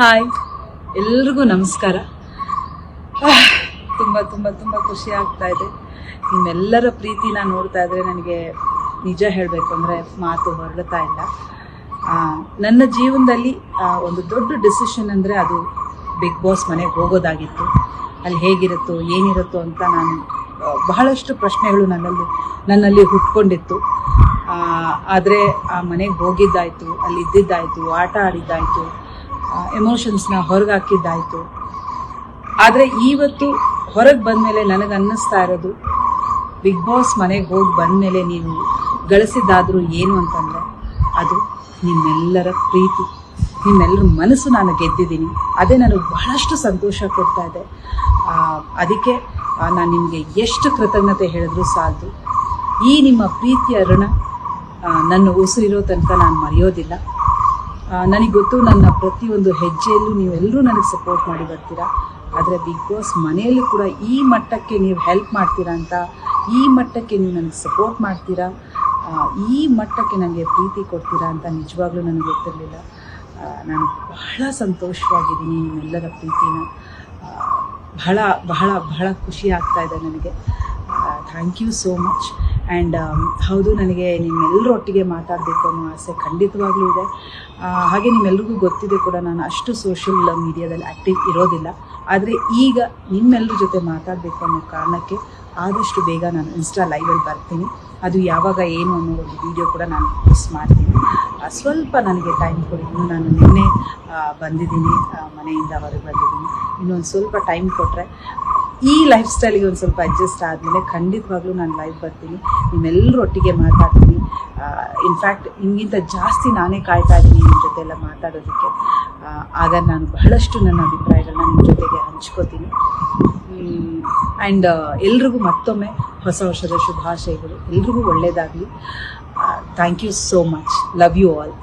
Hi, ಎಲ್ರಿಗೂ ನಮಸ್ಕಾರ. ತುಂಬ ತುಂಬ ತುಂಬ ಖುಷಿ ಆಗ್ತಾ ಇದೆ. ನಿಮ್ಮೆಲ್ಲರ ಪ್ರೀತಿನ ನೋಡ್ತಾ ಇದ್ರೆ ನನಗೆ ನಿಜ ಹೇಳಬೇಕು ಅಂದರೆ ಮಾತು ಹೊರಡ್ತಾ ಇಲ್ಲ. ನನ್ನ ಜೀವನದಲ್ಲಿ ಒಂದು ದೊಡ್ಡ ಡಿಸಿಷನ್ ಅಂದರೆ ಅದು ಬಿಗ್ ಬಾಸ್ ಮನೆಗೆ ಹೋಗೋದಾಗಿತ್ತು. ಅಲ್ಲಿ ಹೇಗಿರುತ್ತೋ ಏನಿರುತ್ತೋ ಅಂತ ನಾನು ಬಹಳಷ್ಟು ಪ್ರಶ್ನೆಗಳು ನನ್ನಲ್ಲಿ ಹುಟ್ಕೊಂಡಿತ್ತು. ಆದರೆ ಆ ಮನೆಗೆ ಹೋಗಿದ್ದಾಯಿತು, ಅಲ್ಲಿ ಇದ್ದಿದ್ದಾಯಿತು, ಆಟ ಆಡಿದ್ದಾಯಿತು, ಎಮೋಷನ್ಸ್ನ ಹೊರಗೆ ಹಾಕಿದ್ದಾಯಿತು. ಆದರೆ ಇವತ್ತು ಹೊರಗೆ ಬಂದಮೇಲೆ ನನಗೆ ಅನ್ನಿಸ್ತಾ ಇರೋದು, ಬಿಗ್ ಬಾಸ್ ಮನೆಗೆ ಹೋಗಿ ಬಂದಮೇಲೆ ನೀವು ಗಳಿಸಿದ್ದಾದರೂ ಏನು ಅಂತಂದರೆ ಅದು ನಿಮ್ಮೆಲ್ಲರ ಪ್ರೀತಿ, ನಿಮ್ಮೆಲ್ಲರ ಮನಸ್ಸು ನಾನು ಗೆದ್ದಿದ್ದೀನಿ. ಅದೇ ನನಗೆ ಬಹಳಷ್ಟು ಸಂತೋಷ ಕೊಡ್ತಾ ಇದೆ. ಅದಕ್ಕೆ ನಾನು ನಿಮಗೆ ಎಷ್ಟು ಕೃತಜ್ಞತೆ ಹೇಳಿದ್ರೂ ಸಾಲದು. ಈ ನಿಮ್ಮ ಪ್ರೀತಿಯ ಋಣ ನನ್ನ ಉಸಿರಿರೋ ತನಕ ನಾನು ಮರೆಯೋದಿಲ್ಲ. ನನಗೆ ಗೊತ್ತು, ನನ್ನ ಪ್ರತಿಯೊಂದು ಹೆಜ್ಜೆಯಲ್ಲೂ ನೀವೆಲ್ಲರೂ ನನಗೆ ಸಪೋರ್ಟ್ ಮಾಡಿ ಬರ್ತೀರಾ. ಆದರೆ ಬಿಗ್ ಬಾಸ್ ಮನೆಯಲ್ಲೂ ಕೂಡ ಈ ಮಟ್ಟಕ್ಕೆ ನೀವು ಹೆಲ್ಪ್ ಮಾಡ್ತೀರಾ ಅಂತ, ಈ ಮಟ್ಟಕ್ಕೆ ನೀವು ನನಗೆ ಸಪೋರ್ಟ್ ಮಾಡ್ತೀರಾ, ಈ ಮಟ್ಟಕ್ಕೆ ನನಗೆ ಪ್ರೀತಿ ಕೊಡ್ತೀರಾ ಅಂತ ನಿಜವಾಗ್ಲೂ ನನಗೆ ಗೊತ್ತಿರಲಿಲ್ಲ. ನಾನು ಬಹಳ ಸಂತೋಷವಾಗಿದ್ದೀನಿ. ನಿಮ್ಮೆಲ್ಲರ ಪ್ರೀತಿನ ಬಹಳ ಬಹಳ ಬಹಳ ಖುಷಿ ಆಗ್ತಾ ಇದೆ ನನಗೆ. Thank you so much. And ಹೌದು, ನನಗೆ ನಿಮ್ಮೆಲ್ಲರೊಟ್ಟಿಗೆ ಮಾತಾಡಬೇಕು ಅನ್ನೋ ಆಸೆ ಖಂಡಿತವಾಗ್ಲೂ ಇದೆ. ಹಾಗೆ ನಿಮ್ಮೆಲ್ರಿಗೂ ಗೊತ್ತಿದೆ ಕೂಡ, ನಾನು ಅಷ್ಟು ಸೋಷಿಯಲ್ ಮೀಡಿಯಾದಲ್ಲಿ ಆ್ಯಕ್ಟಿವ್ ಇರೋದಿಲ್ಲ. ಆದರೆ ಈಗ ನಿಮ್ಮೆಲ್ಲರ ಜೊತೆ ಮಾತಾಡಬೇಕು ಅನ್ನೋ ಕಾರಣಕ್ಕೆ ಆದಷ್ಟು ಬೇಗ ನಾನು ಇನ್ಸ್ಟಾ ಲೈವಲ್ಲಿ ಬರ್ತೀನಿ. ಅದು ಯಾವಾಗ ಏನು ಅನ್ನೋ ಒಂದು ವಿಡಿಯೋ ಕೂಡ ನಾನು ಪೋಸ್ಟ್ ಮಾಡ್ತೀನಿ. ಸ್ವಲ್ಪ ನನಗೆ ಟೈಮ್ ಕೊಡಿ. ನಾನು ನಿನ್ನೆ ಬಂದಿದ್ದೀನಿ, ಮನೆಯಿಂದ ಹೊರಗೆ ಬಂದಿದ್ದೀನಿ. ಇನ್ನೊಂದು ಸ್ವಲ್ಪ ಟೈಮ್ ಕೊಟ್ಟರೆ ಈ ಲೈಫ್ ಸ್ಟೈಲಿಗೆ ಒಂದು ಸ್ವಲ್ಪ ಅಡ್ಜಸ್ಟ್ ಆದಮೇಲೆ ಖಂಡಿತವಾಗ್ಲೂ ನಾನು ಲೈವ್ ಬರ್ತೀನಿ, ನಿಮ್ಮೆಲ್ಲರೂ ಒಟ್ಟಿಗೆ ಮಾತಾಡ್ತೀನಿ. ಇನ್ಫ್ಯಾಕ್ಟ್ ನಿಮಗಿಂತ ಜಾಸ್ತಿ ನಾನೇ ಕಾಯ್ತಾ ಇದ್ದೀನಿ ನಿಮ್ಮ ಜೊತೆ ಎಲ್ಲ ಮಾತಾಡೋದಕ್ಕೆ. ಆಗ ನಾನು ಬಹಳಷ್ಟು ನನ್ನ ಅಭಿಪ್ರಾಯಗಳನ್ನ ನಿಮ್ಮ ಜೊತೆಗೆ ಹಂಚ್ಕೋತೀನಿ. ಆ್ಯಂಡ್ ಎಲ್ರಿಗೂ ಮತ್ತೊಮ್ಮೆ ಹೊಸ ವರ್ಷದ ಶುಭಾಶಯಗಳು. ಎಲ್ರಿಗೂ ಒಳ್ಳೆಯದಾಗಲಿ. Thank you so much. Love you all.